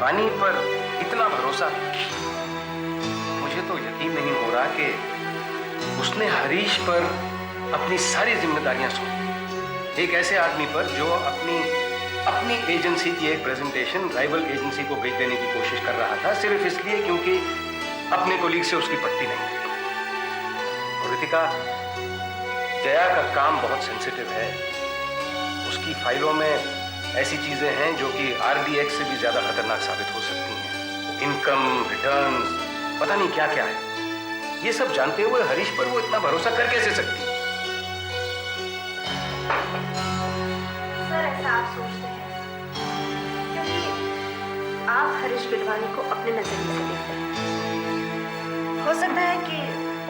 शिवानी पर इतना भरोसा, मुझे तो यकीन नहीं हो रहा कि उसने हरीश पर अपनी सारी जिम्मेदारियां सौंपी। एक ऐसे आदमी पर जो अपनी एजेंसी की एक प्रेजेंटेशन राइवल एजेंसी को भेज देने की कोशिश कर रहा था, सिर्फ इसलिए क्योंकि अपने कोलीग से उसकी पट्टी नहीं थी। और रितिका, जया का काम बहुत सेंसिटिव है। उसकी फाइलों में ऐसी चीजें हैं जो कि RDX से भी ज्यादा खतरनाक साबित हो सकती हैं। इनकम, रिटर्न्स, पता नहीं क्या क्या है। ये सब जानते हुए हरीश पर वो इतना भरोसा कर कैसे सकती है? सर, ऐसा आप सोचते हैं क्योंकि आप हरीश गिडवानी को अपने नजरिए से देखते हैं। हो सकता है कि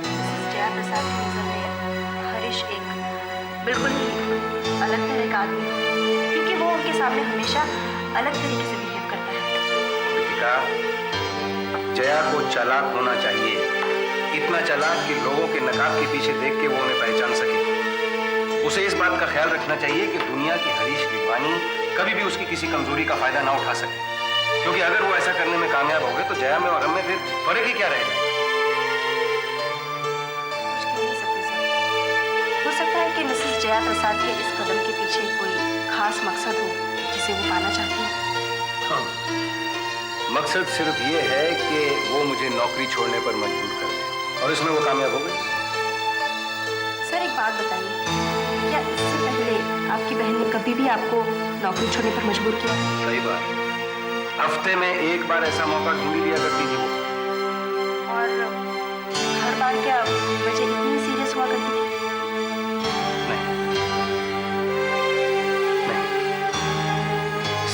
मिसेस जया प्रसाद की नजर में हरीश एक बिल्कुल ही अलग तरह का आदमी है, क्योंकि वो उनके सामने हमेशा अलग तरीके से बिहेव करता है। रितिका, जया को चालाक होना चाहिए, इतना चालाक कि लोगों के नकाब के पीछे देख के वो उन्हें पहचान सके। उसे इस बात का ख्याल रखना चाहिए कि दुनिया की हरीश गिडवानी कभी भी उसकी किसी कमजोरी का फायदा ना उठा सके, क्योंकि अगर वो ऐसा करने में कामयाब हो गए तो जया में और हम में फिर फर्क ही क्या रहेगा? कुछ कह नहीं सकते सर। हो सकता है कि मिसेस जया प्रसाद के इस कदम के पीछे कोई खास मकसद हो जिसे वो पाना चाहती है। हाँ, मकसद सिर्फ ये है कि वो मुझे नौकरी छोड़ने पर मजबूर कर दे, और इसमें वो कामयाब हो गई। सर, एक बात बताइए, क्या इससे पहले आपकी बहन ने कभी भी आपको नौकरी छोड़ने पर मजबूर किया? कई बार, हफ्ते में एक बार ऐसा मौका ढूंढ लिया करती थी वो। और हर बार क्या वजह इतनी सीरियस हुआ करती थी?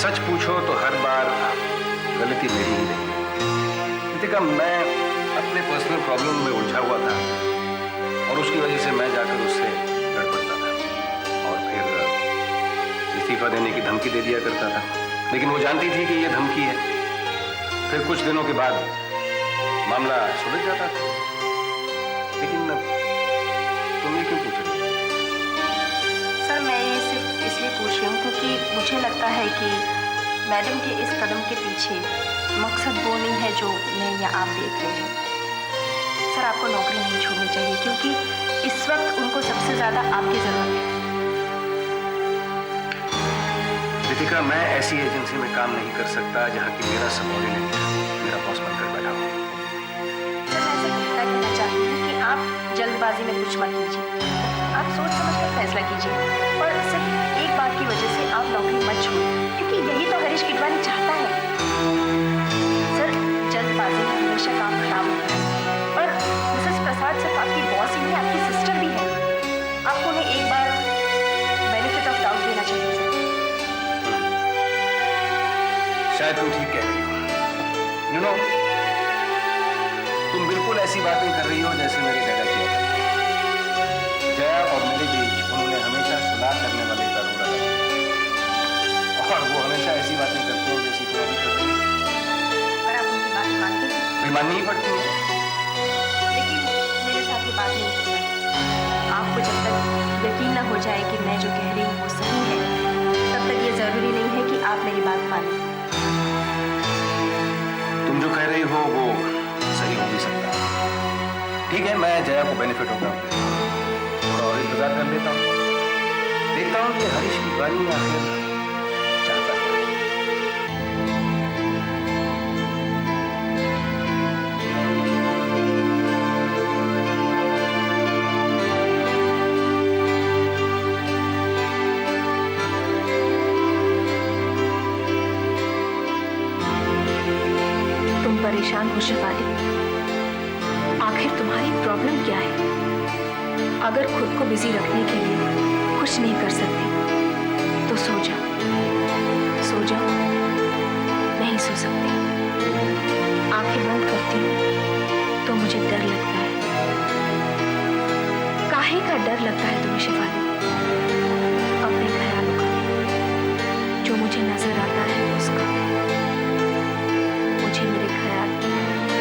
सच पूछो तो हर बार गलती मेरी ही नहीं। रितिका, मैं अपने पर्सनल प्रॉब्लम में उलझा हुआ था और उसकी वजह से मैं जाकर उससे लड़ पड़ता था और फिर इस्तीफा देने की धमकी दे दिया करता था, लेकिन वो जानती थी कि ये धमकी है। फिर कुछ दिनों के बाद मामला सुलझ जाता था। लेकिन तुम ये क्यों पूछ रही हो? सर, मैं ये सिर्फ इसलिए पूछ रही हूँ क्योंकि मुझे लगता है कि मैडम के इस कदम के पीछे मकसद वो नहीं है जो मैं या आप देख रहे हैं। सर, आपको नौकरी नहीं छोड़नी चाहिए क्योंकि इस वक्त उनको सबसे ज़्यादा आपकी ज़रूरत है। रितिका, मैं ऐसी एजेंसी में काम नहीं कर सकता जहाँ की मेरा सबॉर्डिनेट मेरा बॉस बनकर बैठा हो। सर, मैं सिर्फ इतना कहना चाहती हूँ कि आप जल्दबाजी में कुछ मत कीजिए। आप सोच समझ कर फैसला कीजिए और सिर्फ एक बात की वजह से आप नौकरी मत छोड़िए, क्योंकि यही तो हरीश गिडवानी चाहता है। सर, जल्दबाजी में हमेशा काम खराब होता है और मिसेस प्रसाद सिर्फ आपकी बॉस ही नहीं, आपकी सिस्टर भी है। आपको उन्हें एक बार बेनिफिट ऑफ डाउट देना चाहिए सर। शायद तुम ठीक कह रही हो। यू नो, तुम बिल्कुल ऐसी बातें कर रही हो जैसे मेरे डैडा किया करते। जया और मेरे बीच उन्होंने हमेशा सुलह करने वाले का रोल अदा किया, और वो हमेशा ऐसी बातें करते हैं जैसी तुम अभी कर रही हो। पर आप उनकी बात मानते हैं? फिर माननी ही पड़ती है। लेकिन मेरे साथ ये बात नहीं हो सकती। आपको जब तक यकीन ना हो जाए कि मैं जो कह रही हूँ वो सही है, तब तक ये ज़रूरी नहीं है कि आप मेरी बात मानें। तुम जो कह रही हो वो सही हो भी सकता है। ठीक है, मैं जया को बेनिफिट होता हूँ, थोड़ा और इंतजार कर लेता हूँ, देखता हूँ कि हरीश गिडवानी आखिर चाहता है। तुम परेशान हो शिवानी, आखिर तुम्हारी प्रॉब्लम क्या है? अगर खुद को बिजी रखने के लिए कुछ नहीं कर सकती तो सो जाओ। सो जाओ। नहीं सो सकती, आंखें बंद करती हूँ तो मुझे डर लगता है। काहे का डर लगता है तुम्हें शिवानी? अपने ख्यालों का, जो मुझे नजर आता है उसका। मुझे मेरे ख्याल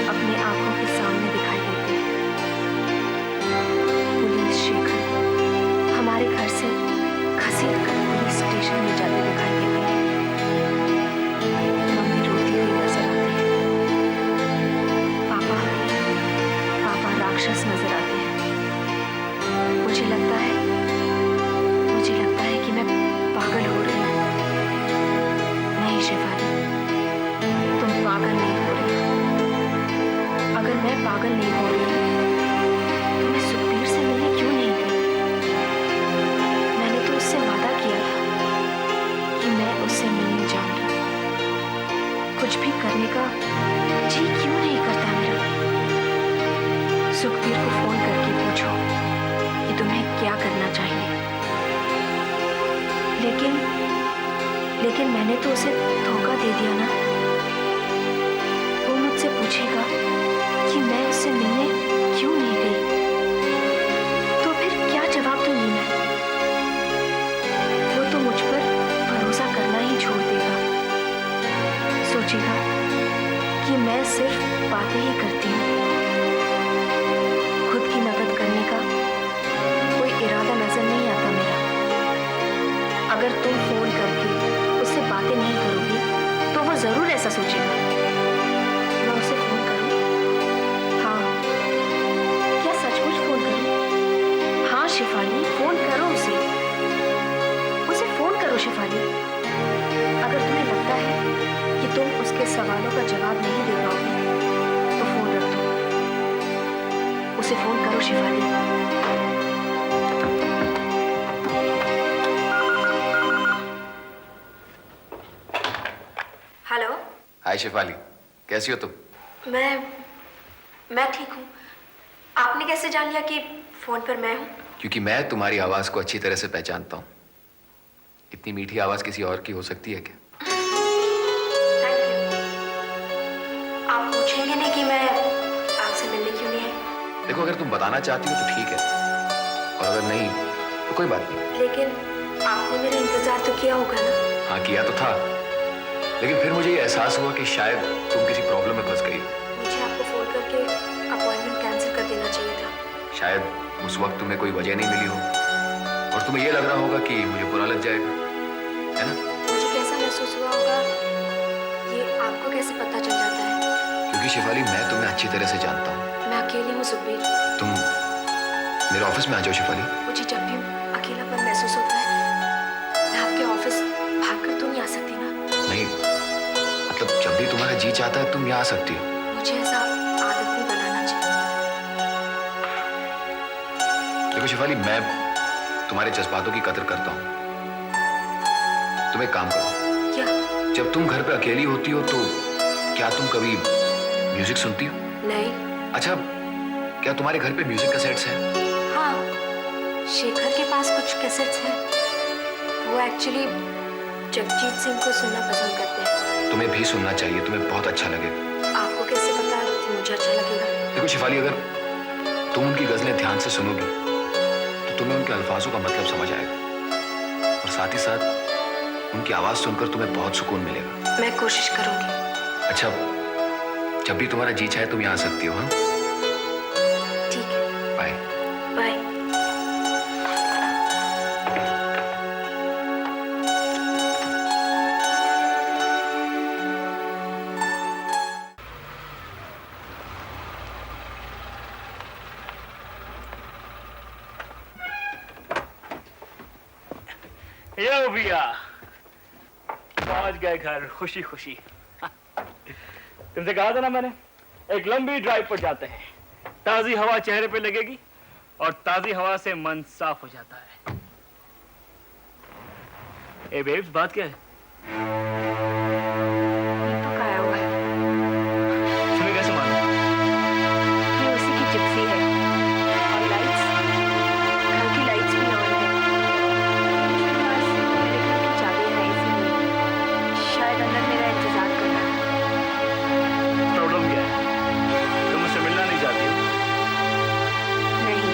अपनी आंखों के सामने दिखाई देते हैं। पुलिस शेखर हमारे घर से घसीट कर पुलिस स्टेशन में जाते दिखाई देते हैं। मम्मी रोती हुई लेकिन मैंने तो उसे धोखा दे दिया ना। वो मुझसे पूछेगा कि मैं उससे मिलने क्यों नहीं गई, तो फिर क्या जवाब दूंगी मैं? वो तो मुझ पर भरोसा करना ही छोड़ देगा। सोचेगा कि मैं सिर्फ बातें ही करती हूँ। खुद की मदद करने का कोई इरादा नजर नहीं आता मेरा। अगर तुम फोन करके उससे बातें नहीं करोगी तो वो जरूर ऐसा सोचेगा। मैं उसे फोन करूं? हाँ, क्या सचमुच फोन करूं? हाँ शिफाली, फोन करो उसे फोन करो शिफाली। अगर तुम्हें लगता है कि तुम उसके सवालों का जवाब नहीं दे पाओगी तो फोन रख दो। उसे फोन करो शिफाली। हेलो। हाय शिफाली, कैसी हो तुम? मैं ठीक हूँ। आपने कैसे जान लिया कि फोन पर मैं हूँ? क्योंकि मैं तुम्हारी आवाज को अच्छी तरह से पहचानता हूँ। इतनी मीठी आवाज किसी और की हो सकती है क्या? Thank you. आप पूछेंगे नहीं कि मैं आपसे मिलने क्यों नहीं आई? देखो, अगर तुम बताना चाहती हो तो ठीक है, और अगर नहीं तो कोई बात नहीं। लेकिन आपने मेरा इंतजार तो किया होगा ना? हाँ, किया तो था, लेकिन फिर मुझे ये एहसास हुआ कि शायद तुम किसी प्रॉब्लम में फंस गई। मुझे आपको फोन करके अपॉइंटमेंट कैंसिल कर देना चाहिए था। शायद उस वक्त तुम्हें कोई वजह नहीं मिली हो और तुम्हें ये लग रहा होगा कि मुझे बुरा लग जाएगा, है ना? मुझे कैसा महसूस हुआ होगा ये आपको कैसे पता चल जाता है? क्योंकि शिफाली, मैं तुम्हें अच्छी तरह से जानता हूँ। मैं अकेली हूँ सुखबीर। तुम मेरे ऑफिस में आ जाओ शिफाली। मुझे जब भी अकेलापन महसूस होता है मैं आपके ऑफिस भागकर तो नहीं आ सकती ना? नहीं, मतलब जब भी तुम्हारा जी चाहता है तुम यहाँ आ सकती हो। मुझे ऐसा आदत नहीं बनाना चाहिए। देखो शिफाली, मैं तुम्हारे जज्बातों की कदर करता हूँ। तुम एक काम करो। क्या? जब तुम घर पे अकेली होती हो तो क्या तुम कभी म्यूजिक सुनती हो? नहीं। अच्छा, क्या तुम्हारे घर पे म्यूजिक कैसेट्स हैं? हाँ, शेखर के पास कुछ कैसेट्स हैं। वो एक्चुअली जगजीत सिंह को सुनना पसंद करते हैं। तुम्हें भी सुनना चाहिए, तुम्हें बहुत अच्छा लगेगा। आपको कैसे पता कि मुझे अच्छा लगेगा? देखो शिफाली, अगर तुम उनकी गजलें ध्यान से सुनोगी तो तुम्हें उनके अल्फाजों का मतलब समझ आएगा, और साथ ही साथ उनकी आवाज सुनकर तुम्हें बहुत सुकून मिलेगा। मैं कोशिश करूंगी। अच्छा, जब भी तुम्हारा जी चाहे तुम यहाँ आ सकती हो। हाँ, ठीक है। बाय। बाय। यो भैया, पहुंच गए घर खुशी खुशी। तुमसे कहा था ना मैंने, एक लंबी ड्राइव पर जाते हैं, ताजी हवा चेहरे पे लगेगी और ताजी हवा से मन साफ हो जाता है। ए बेब्स, बात क्या है? ये तो खाया हुआ है। तुम्हें कैसे मालूम? ये उसी की जिप्सी है। और लाइट्स, घर की लाइट्स भी ऑन है। उसके पास मेरे घर की चाबी है, इसीलिए शायद अंदर मेरा इंतजार कर रहा है। प्रॉब्लम क्या है? तुम मुझसे मिलना नहीं चाहती हो? नहीं।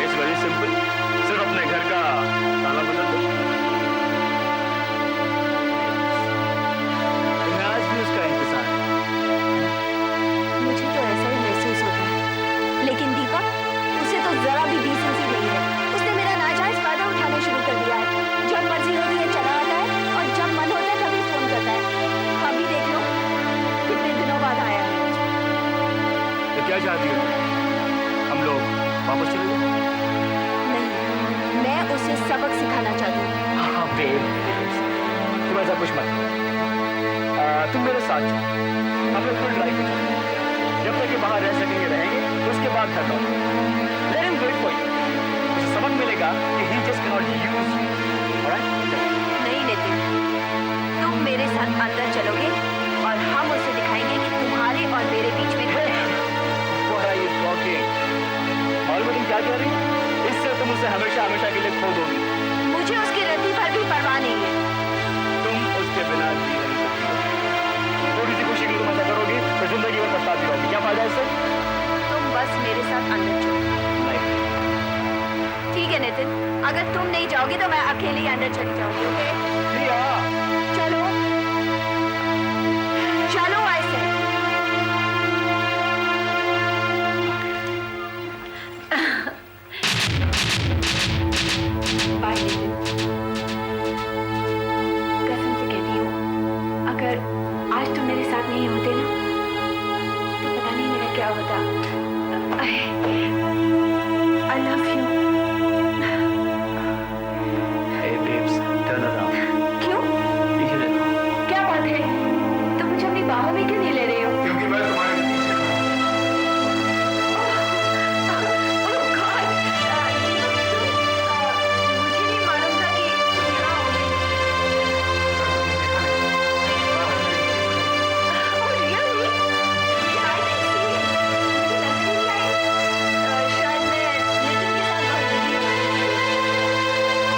इट्स वेरी सिंपल, सिर्फ अपने घर का ताला बदल दो। तुम्हें आज भी उसका इंतजार है। मुझे तो ऐसा ही महसूस होता है, लेकिन दीपक, उसे तो जरा भी डिसेंसी नहीं है। उसने मेरा नाजायज फायदा उठाना शुरू कर दिया है। जब मर्जी होती है चला आता है और जब मन होता है तभी फोन करता है। अभी देख लो, कितने दिनों बाद आया है। तो क्या चाहती हो? हम लोग वापस चले जाएं? नहीं, मैं उसे सबक सिखाना चाहती हूँ। हाँ बेब, तुम ऐसा कुछ मत करो। तुम मेरे साथ चलो, हम लोग फुल ड्राइव पे चलेंगे। जब तक ये बाहर रह सकेंगे रहेंगे, उसके बाद घर लौट। Let him do it for you. उसे सबक मिलेगा कि he just cannot use you. Alright? नहीं नितिन, तुम मेरे साथ अंदर चलोगे और हम उसे दिखाएंगे कि तुम्हारे और मेरे बीच में क्या है। What are you talking? मालूम है तुम क्या कह रही हो? इससे तुम उसे हमेशा हमेशा के लिए खो दोगी। मुझे उसकी रत्ती भर भी परवाह नहीं है। तुम उसके बिना जी नहीं सकती हो। थोड़ी सी खुशी की तुम ऐसा करोगी तो जिंदगी में पछताती रहोगी। क्या फायदा इससे? तुम बस मेरे साथ अंदर चलो। नहीं। ठीक है नितिन, अगर तुम नहीं जाओगी तो मैं अकेली अंदर चली जाऊंगी। ओके प्रिया, चलो चलो ऐसे। बाय नितिन, कसम से कहती हूँ, अगर आज तुम मेरे साथ नहीं होते ना तो पता नहीं मेरा क्या होता। I love you. Hey babes, turn around. क्यों? पीछे देखो। क्या बात है? तुम मुझे अपनी बाहों में क्यों नहीं ले रहे हो? क्योंकि मैं तुम्हारे पीछे खड़ा हूं। Oh God! मुझे नहीं मालूम था कि तुम यहाँ होगे। Oh really? I didn't see it. मुझे नजर नहीं आई। शायद मैं नितिन के साथ बहुत बिजी हूँ।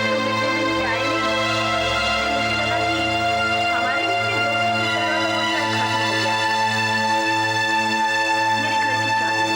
तुम इतने दिन से आए नहीं। मुझे लगा कि हमारे बीच में जो कुछ चल रहा था वो शायद खत्म हो गया। मेरे घर की चाबी।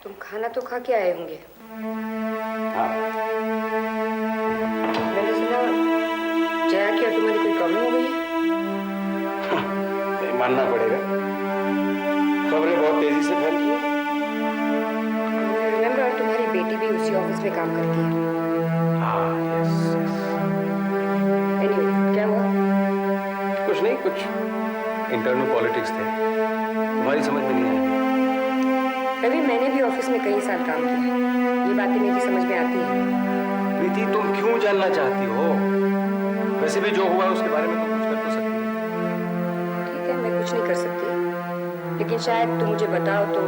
तुम खाना तो खा के आए होंगे। हाँ। मैंने सुना जया की ऑटो में कोई प्रॉब्लम हो गई है। नहीं मानना पड़ेगा, खबरें बहुत तेजी से फैलती हैं। रिमेम्बर तुम्हारी बेटी भी उसी ऑफिस में काम करती है। हाँ यस। एनीवे, क्या हुआ? कुछ नहीं, कुछ इंटरनल पॉलिटिक्स थे, तुम्हारी समझ में नहीं आई। रवि, मैंने भी ऑफिस में कई साल काम किया। ये बातें मेरी समझ में आती हैं। प्रीति, तुम क्यों जानना चाहती हो? वैसे भी जो हुआ उसके बारे में तुम कुछ कर तो सकती हो। ठीक है, मैं कुछ नहीं कर सकती, लेकिन शायद तुम मुझे बताओ तो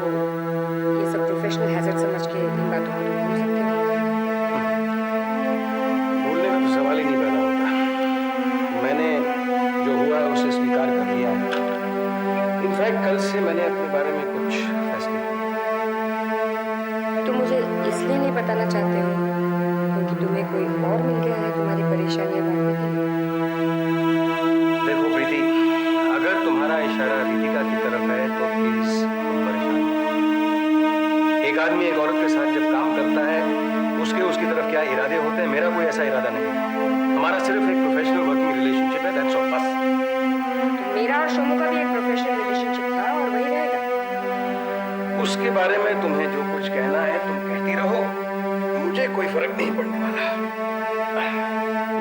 ये सब प्रोफेशनल हैजर्ड समझ के इन बातों को तुम भूल सकते हो। भूलने का तो सवाल ही नहीं पैदा होता। मैंने जो हुआ उसे स्वीकार कर लिया है। इनफैक्ट कल से मैंने अपने बारे में कुछ फैसले किए। तुम मुझे इसलिए नहीं बताना चाहते हो क्योंकि तुम्हें कोई और मिल गया है तुम्हारी परेशानियां बांटने के लिए? देखो प्रीति, अगर तुम्हारा इशारा रितिका की तरफ है तो प्लीज तुम परेशान मत। एक आदमी एक औरत के साथ जब काम करता है उसकी तरफ क्या इरादे होते हैं, मेरा कोई ऐसा इरादा नहीं है। हमारा सिर्फ एक प्रोफेशनल वर्किंग रिलेशनशिप है, दैट्स ऑल, बस। तो मेरा और शोमू का भी एक प्रोफेशनल रिलेशनशिप था और वही रहेगा। उसके बारे में तुम्हें जो कुछ कहना है तुम कहती रहो, मुझे कोई फर्क नहीं पड़ने वाला।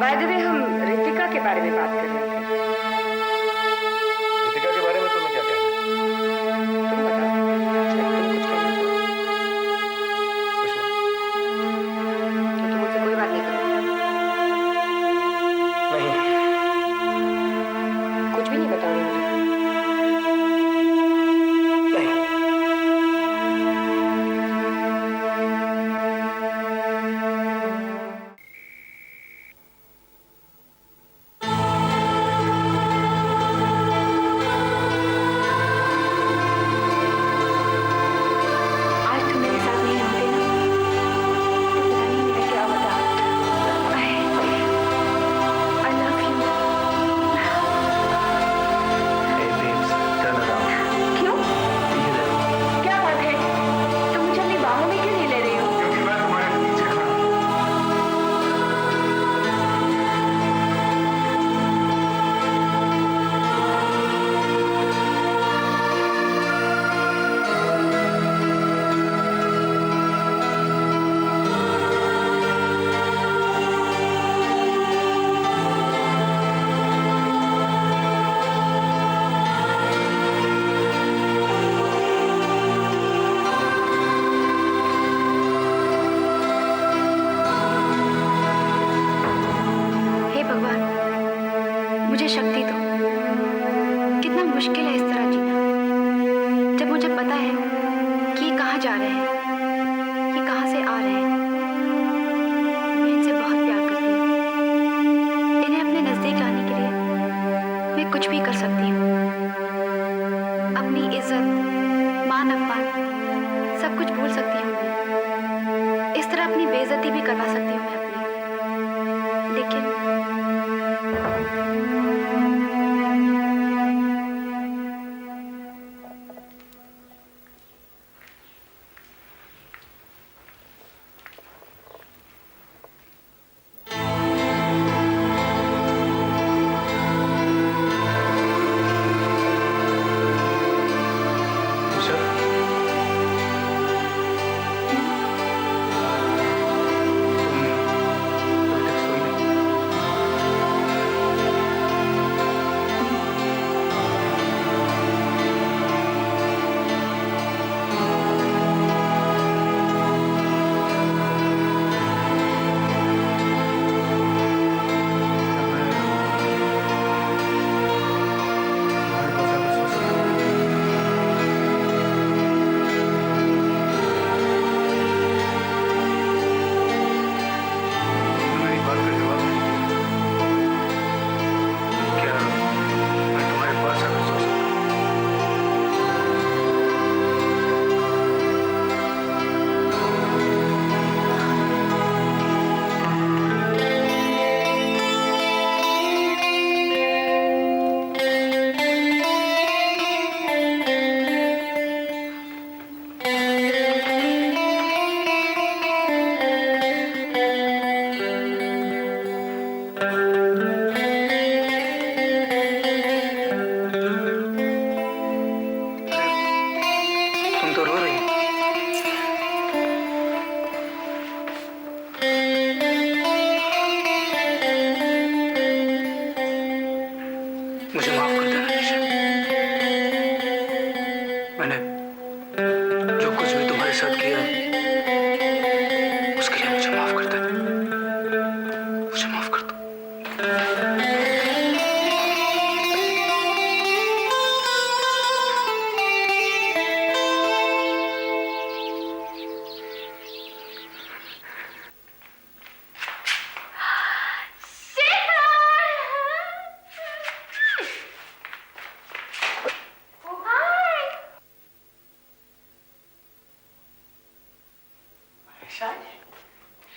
बाय द वे, हम रितिका के बारे में बात कर रहे थे। रितिका के बारे में तुम्हें क्या कहना है? तुम बताओ, शायद तुम कुछ कहना चाहो। कुछ नहीं। तो तुम मुझसे कोई बात नहीं करोगे? नहीं। कुछ भी नहीं बताओगे मुझे? मुश्किल है इस तरह जीना, जब मुझे पता है कि ये कहाँ जा रहे हैं, ये कहाँ से आ रहे हैं। मैं इनसे बहुत प्यार करती हूँ। इन्हें अपने नजदीक लाने के लिए मैं कुछ भी कर सकती हूँ। अपनी इज्जत, मान अपमान सब कुछ भूल सकती हूँ मैं। इस तरह अपनी बेइज्जती भी करवा सकती हूँ मैं अपनी, लेकिन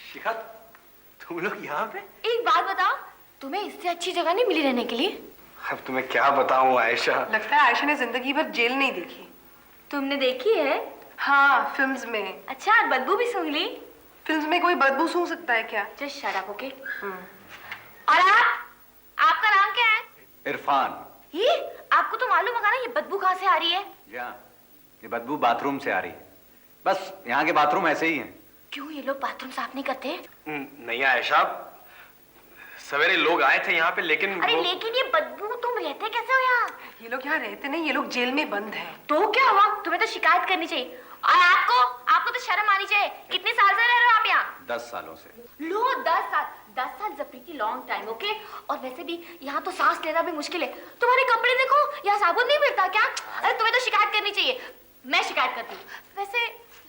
शिखा, तुम लोग यहाँ पे? एक बात बताओ, तुम्हें इससे अच्छी जगह नहीं मिली रहने के लिए? अब तुम्हें क्या बताऊं आयशा। लगता है आयशा ने जिंदगी भर जेल नहीं देखी। तुमने देखी है? हाँ, फिल्म्स में। अच्छा, बदबू भी सूंघ ली? फिल्म्स में कोई बदबू सूंघ सकता है क्या? Just shut up, okay? और आपका नाम क्या है? इरफान। ये आपको तो मालूम होगा ना ये बदबू कहाँ से आ रही है? ये बदबू बाथरूम से आ रही है। बस यहाँ के बाथरूम ऐसे ही हैं। क्यों ये लोग बाथरूम साफ नहीं करते? नहीं आयशा, सवेरे लोग आए थे यहाँ पे, लेकिन अरे लेकिन ये बदबू, तुम रहते कैसे हो यहाँ? ये लोग यहाँ रहते नहीं, ये लोग जेल में बंद हैं। तो क्या हुआ? तुम्हें तो शिकायत करनी चाहिए। और आपको तो शर्म आनी चाहिए। कितने साल से रह रहे हो आप यहाँ? 10 सालों से। लो 10 साल। 10 साल is a pretty long time, okay? और वैसे भी यहाँ तो सांस लेना भी मुश्किल है। तुम्हारे कपड़े देखो, यहाँ साबुन नहीं मिलता क्या? अरे तुम्हें तो शिकायत करनी चाहिए। मैं शिकायत करती हूँ। वैसे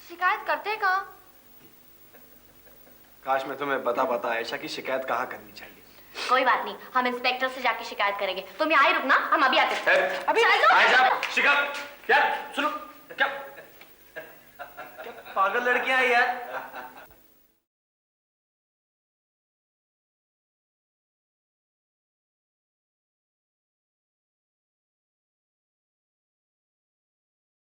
शिकायत करते कहाँ? काश मैं तुम्हें बता आयशा की शिकायत कहाँ करनी चाहिए। कोई बात नहीं, हम इंस्पेक्टर से जाके शिकायत करेंगे। तुम यहाँ ही रुकना, हम अभी आते हैं। अभी आयशा, शिखा, यार सुनो, क्या पागल लड़कियां हैं यार।